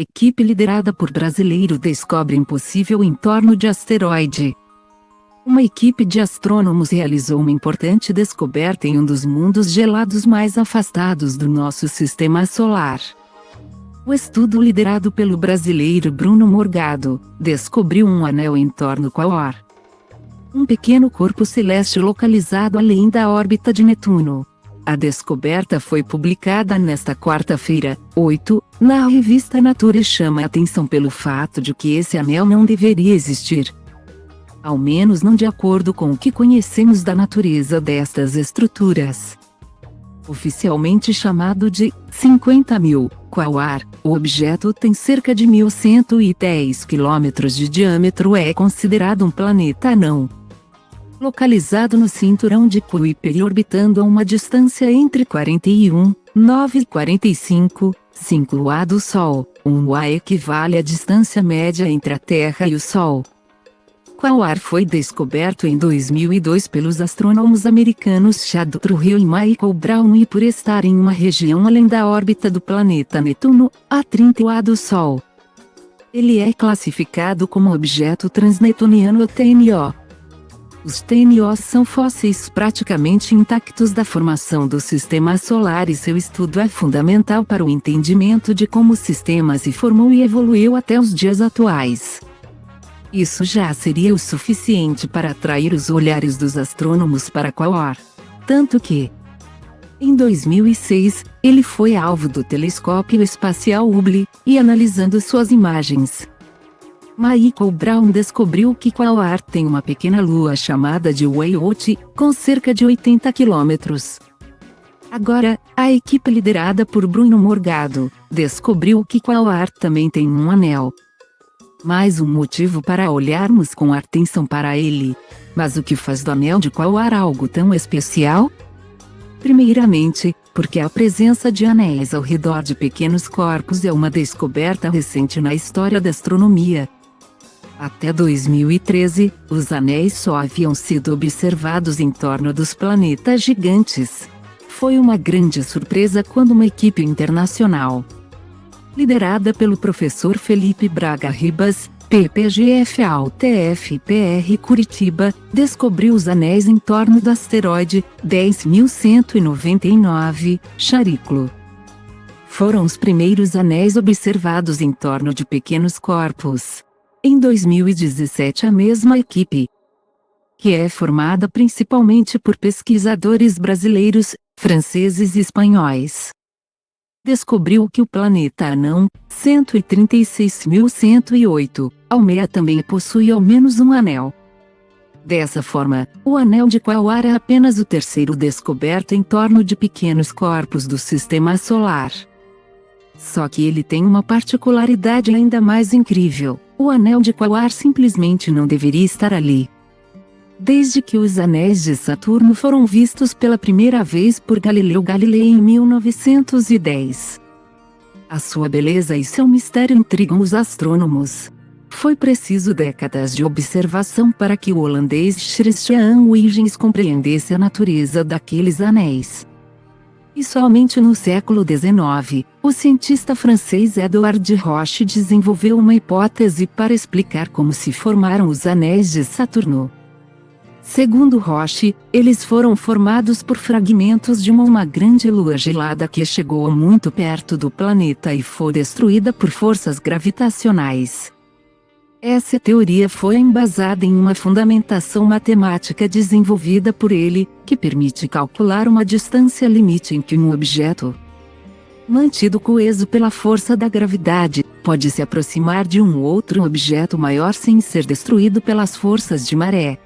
Equipe liderada por brasileiro descobre impossível em torno de asteroide. Uma equipe de astrônomos realizou uma importante descoberta em um dos mundos gelados mais afastados do nosso sistema solar. O estudo, liderado pelo brasileiro Bruno Morgado, descobriu um anel em torno Quaoar, um pequeno corpo celeste localizado além da órbita de Netuno. A descoberta foi publicada nesta quarta-feira, 8, na revista Nature e chama a atenção pelo fato de que esse anel não deveria existir. Ao menos não de acordo com o que conhecemos da natureza destas estruturas. Oficialmente chamado de 50.000 Quaoar, o objeto tem cerca de 1.110 quilômetros de diâmetro e é considerado um planeta anão. Localizado no cinturão de Kuiper e orbitando a uma distância entre 41,9 e 45,5 Lua do Sol, Lua equivale à distância média entre a Terra e o Sol. Quaoar foi descoberto em 2002 pelos astrônomos americanos Chad Trujillo e Michael Brown e por estar em uma região além da órbita do planeta Netuno, a 30 Lua do Sol. Ele é classificado como objeto transnetuniano TNO. Os TNOs são fósseis praticamente intactos da formação do Sistema Solar e seu estudo é fundamental para o entendimento de como o sistema se formou e evoluiu até os dias atuais. Isso já seria o suficiente para atrair os olhares dos astrônomos para Quaoar. Tanto que, em 2006, ele foi alvo do telescópio espacial Hubble, e analisando suas imagens, Michael Brown descobriu que Quaoar tem uma pequena lua chamada de Weyot, com cerca de 80 quilômetros. Agora, a equipe liderada por Bruno Morgado, descobriu que Quaoar também tem um anel. Mais um motivo para olharmos com atenção para ele. Mas o que faz do anel de Quaoar algo tão especial? Primeiramente, porque a presença de anéis ao redor de pequenos corpos é uma descoberta recente na história da astronomia. Até 2013, os anéis só haviam sido observados em torno dos planetas gigantes. Foi uma grande surpresa quando uma equipe internacional, liderada pelo professor Felipe Braga Ribas, PPGFA-UTF-PR Curitiba, descobriu os anéis em torno do asteroide 10.199, Chariclo. Foram os primeiros anéis observados em torno de pequenos corpos. Em 2017, a mesma equipe, que é formada principalmente por pesquisadores brasileiros, franceses e espanhóis, descobriu que o planeta anão 136.108, Almeida também possui ao menos um anel. Dessa forma, o anel de Quaoar é apenas o terceiro descoberto em torno de pequenos corpos do Sistema Solar. Só que ele tem uma particularidade ainda mais incrível: o anel de Quaoar simplesmente não deveria estar ali. Desde que os anéis de Saturno foram vistos pela primeira vez por Galileu Galilei em 1910. A sua beleza e seu mistério intrigam os astrônomos. Foi preciso décadas de observação para que o holandês Christian Huygens compreendesse a natureza daqueles anéis. E somente no século XIX, o cientista francês Edouard Roche desenvolveu uma hipótese para explicar como se formaram os anéis de Saturno. Segundo Roche, eles foram formados por fragmentos de uma grande lua gelada que chegou muito perto do planeta e foi destruída por forças gravitacionais. Essa teoria foi embasada em uma fundamentação matemática desenvolvida por ele, que permite calcular uma distância limite em que um objeto, mantido coeso pela força da gravidade, pode se aproximar de um outro objeto maior sem ser destruído pelas forças de maré.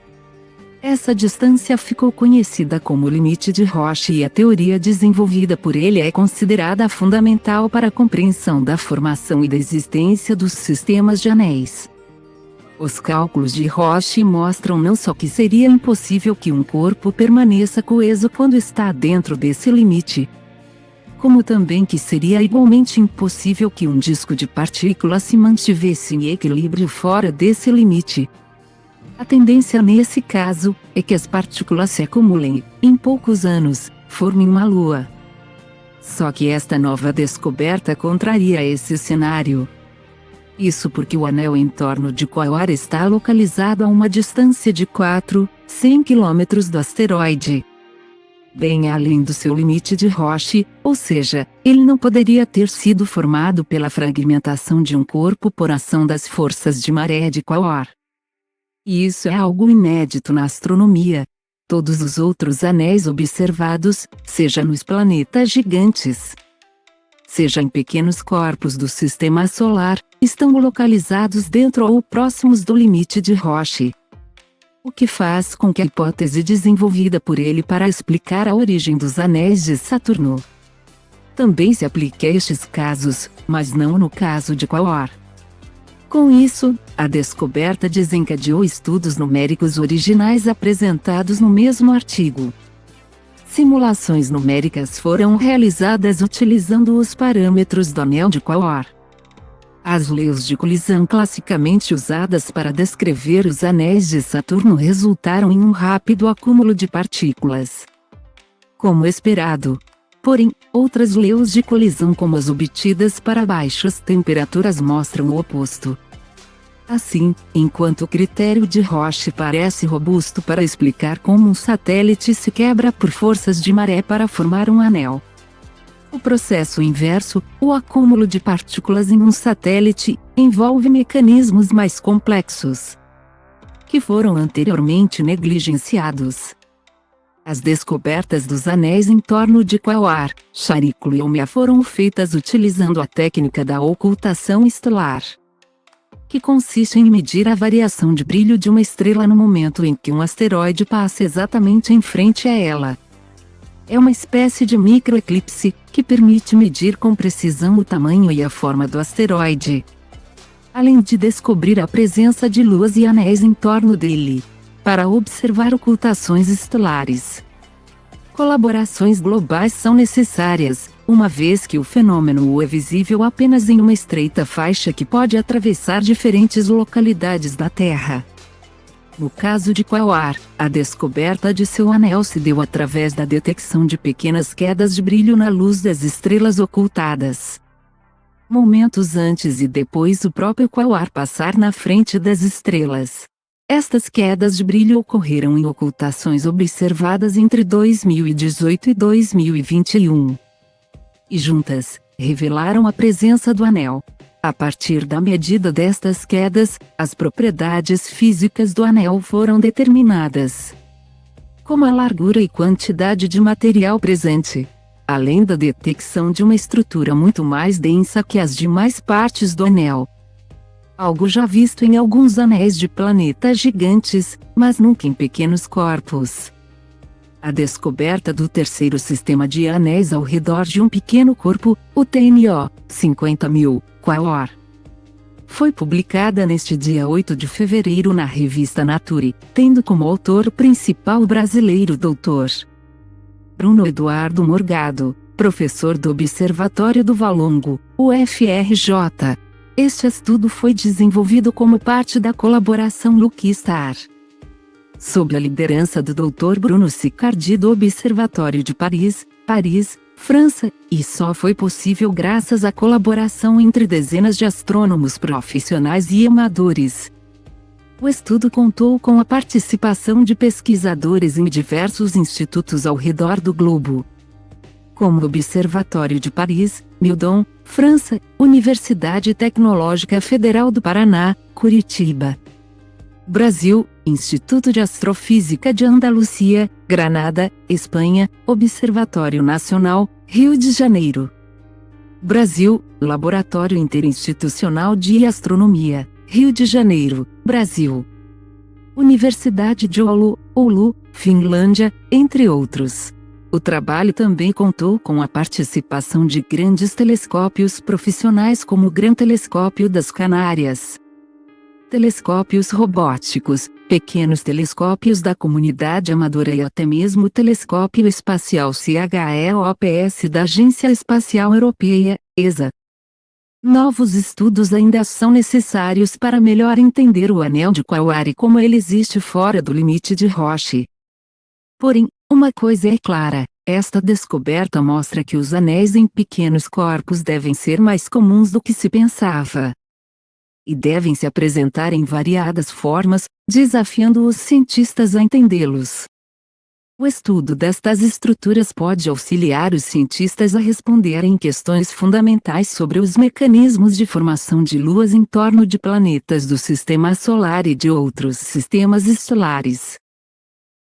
Essa distância ficou conhecida como limite de Roche e a teoria desenvolvida por ele é considerada fundamental para a compreensão da formação e da existência dos sistemas de anéis. Os cálculos de Roche mostram não só que seria impossível que um corpo permaneça coeso quando está dentro desse limite, como também que seria igualmente impossível que um disco de partículas se mantivesse em equilíbrio fora desse limite. A tendência nesse caso é que as partículas se acumulem, em poucos anos, formem uma lua. Só que esta nova descoberta contraria esse cenário. Isso porque o anel em torno de Quaoar está localizado a uma distância de 100 km do asteroide, bem além do seu limite de Roche, ou seja, ele não poderia ter sido formado pela fragmentação de um corpo por ação das forças de maré de Quaoar. E isso é algo inédito na astronomia. Todos os outros anéis observados, seja nos planetas gigantes, seja em pequenos corpos do sistema solar, estão localizados dentro ou próximos do limite de Roche. O que faz com que a hipótese desenvolvida por ele para explicar a origem dos anéis de Saturno também se aplique a estes casos, mas não no caso de Quaoar. Com isso, a descoberta desencadeou estudos numéricos originais apresentados no mesmo artigo. Simulações numéricas foram realizadas utilizando os parâmetros do anel de Quaoar. As leis de colisão classicamente usadas para descrever os anéis de Saturno resultaram em um rápido acúmulo de partículas, como esperado. Porém, outras leis de colisão como as obtidas para baixas temperaturas mostram o oposto. Assim, enquanto o critério de Roche parece robusto para explicar como um satélite se quebra por forças de maré para formar um anel, o processo inverso, o acúmulo de partículas em um satélite, envolve mecanismos mais complexos, que foram anteriormente negligenciados. As descobertas dos anéis em torno de Quaoar, Chariklo e Haumea foram feitas utilizando a técnica da ocultação estelar, que consiste em medir a variação de brilho de uma estrela no momento em que um asteroide passa exatamente em frente a ela. É uma espécie de microeclipse, que permite medir com precisão o tamanho e a forma do asteroide, além de descobrir a presença de luas e anéis em torno dele, para observar ocultações estelares. Colaborações globais são necessárias, uma vez que o fenômeno é visível apenas em uma estreita faixa que pode atravessar diferentes localidades da Terra. No caso de Quaoar, a descoberta de seu anel se deu através da detecção de pequenas quedas de brilho na luz das estrelas ocultadas. Momentos antes e depois do próprio Quaoar passar na frente das estrelas, estas quedas de brilho ocorreram em ocultações observadas entre 2018 e 2021. E juntas, revelaram a presença do anel. A partir da medida destas quedas, as propriedades físicas do anel foram determinadas, como a largura e quantidade de material presente, além da detecção de uma estrutura muito mais densa que as demais partes do anel. Algo já visto em alguns anéis de planetas gigantes, mas nunca em pequenos corpos. A descoberta do terceiro sistema de anéis ao redor de um pequeno corpo, o TNO 50.000, Quaoar, foi publicada neste dia 8 de fevereiro na revista Nature, tendo como autor principal o brasileiro Dr. Bruno Eduardo Morgado, professor do Observatório do Valongo, UFRJ. Este estudo foi desenvolvido como parte da colaboração LuckyStar, sob a liderança do Dr. Bruno Sicardi do Observatório de Paris, França, e só foi possível graças à colaboração entre dezenas de astrônomos profissionais e amadores. O estudo contou com a participação de pesquisadores em diversos institutos ao redor do globo, como o Observatório de Paris, Meudon, França, Universidade Tecnológica Federal do Paraná, Curitiba, Brasil, Instituto de Astrofísica de Andalucia, Granada, Espanha, Observatório Nacional, Rio de Janeiro. Brasil, Laboratório Interinstitucional de Astronomia, Rio de Janeiro, Brasil. Universidade de Oulu, Finlândia, entre outros. O trabalho também contou com a participação de grandes telescópios profissionais como o Gran Telescópio das Canárias, telescópios robóticos, pequenos telescópios da comunidade amadora e até mesmo o Telescópio Espacial CHEOPS da Agência Espacial Europeia, ESA. Novos estudos ainda são necessários para melhor entender o anel de Quaoar e como ele existe fora do limite de Roche. Porém, uma coisa é clara, esta descoberta mostra que os anéis em pequenos corpos devem ser mais comuns do que se pensava. e devem se apresentar em variadas formas, desafiando os cientistas a entendê-los. O estudo destas estruturas pode auxiliar os cientistas a responderem questões fundamentais sobre os mecanismos de formação de luas em torno de planetas do Sistema Solar e de outros sistemas estelares.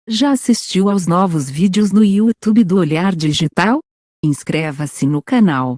Já assistiu aos novos vídeos no YouTube do Olhar Digital? Inscreva-se no canal.